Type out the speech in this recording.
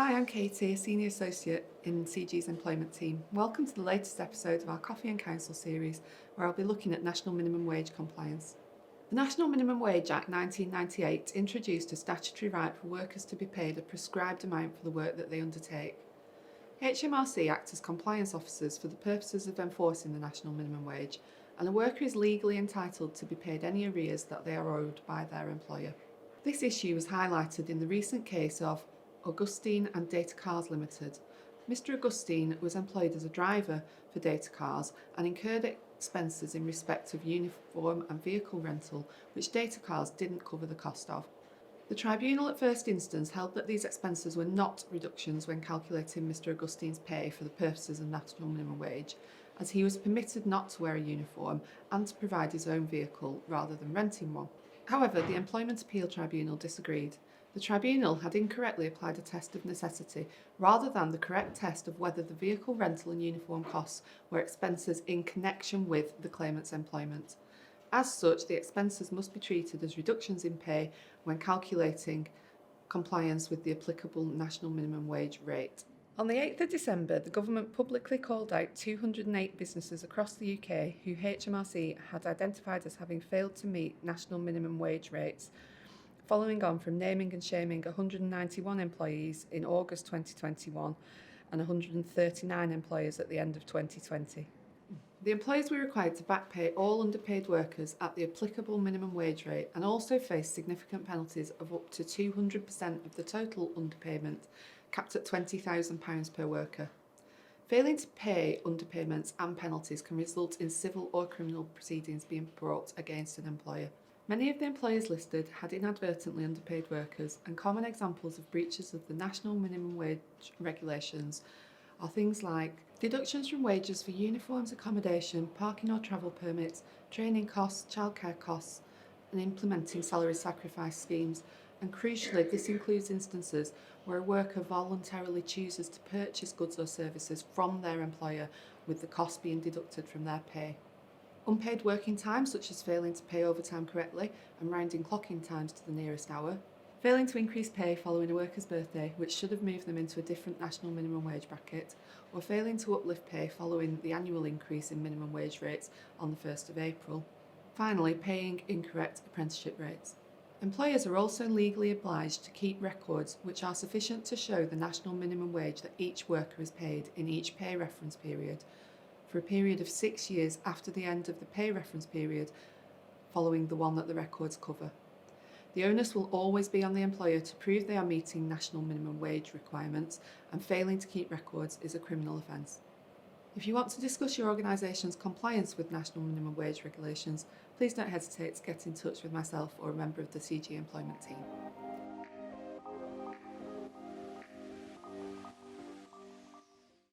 Hi, I'm Katie, a Senior Associate in CG's employment team. Welcome to the latest episode of our Coffee and Counsel series, where I'll be looking at national minimum wage compliance. The National Minimum Wage Act 1998 introduced a statutory right for workers to be paid a prescribed amount for the work that they undertake. HMRC act as compliance officers for the purposes of enforcing the national minimum wage, and a worker is legally entitled to be paid any arrears that they are owed by their employer. This issue was highlighted in the recent case of Augustine and Data Cars Limited. Mr. Augustine was employed as a driver for Data Cars and incurred expenses in respect of uniform and vehicle rental, which Data Cars didn't cover the cost of. The tribunal at first instance held that these expenses were not reductions when calculating Mr. Augustine's pay for the purposes of national minimum wage, as he was permitted not to wear a uniform and to provide his own vehicle rather than renting one. However, the Employment Appeal Tribunal disagreed. The tribunal had incorrectly applied a test of necessity rather than the correct test of whether the vehicle rental and uniform costs were expenses in connection with the claimant's employment. As such, the expenses must be treated as reductions in pay when calculating compliance with the applicable national minimum wage rate. On the 8th of December, the government publicly called out 208 businesses across the UK who HMRC had identified as having failed to meet national minimum wage rates, following on from naming and shaming 191 employees in August 2021 and 139 employers at the end of 2020. The employers were required to back pay all underpaid workers at the applicable minimum wage rate and also faced significant penalties of up to 200% of the total underpayment, capped at £20,000 per worker. Failing to pay underpayments and penalties can result in civil or criminal proceedings being brought against an employer. Many of the employers listed had inadvertently underpaid workers, and common examples of breaches of the national minimum wage regulations are things like deductions from wages for uniforms, accommodation, parking or travel permits, training costs, childcare costs, and implementing salary sacrifice schemes. And crucially, this includes instances where a worker voluntarily chooses to purchase goods or services from their employer, with the cost being deducted from their pay. Unpaid working time, such as failing to pay overtime correctly and rounding clocking times to the nearest hour. Failing to increase pay following a worker's birthday, which should have moved them into a different national minimum wage bracket, or failing to uplift pay following the annual increase in minimum wage rates on the 1st of April. Finally, paying incorrect apprenticeship rates. Employers are also legally obliged to keep records which are sufficient to show the national minimum wage that each worker is paid in each pay reference period, for a period of 6 years after the end of the pay reference period following the one that the records cover. The onus will always be on the employer to prove they are meeting national minimum wage requirements, and failing to keep records is a criminal offence. If you want to discuss your organisation's compliance with national minimum wage regulations, please don't hesitate to get in touch with myself or a member of the CG employment team.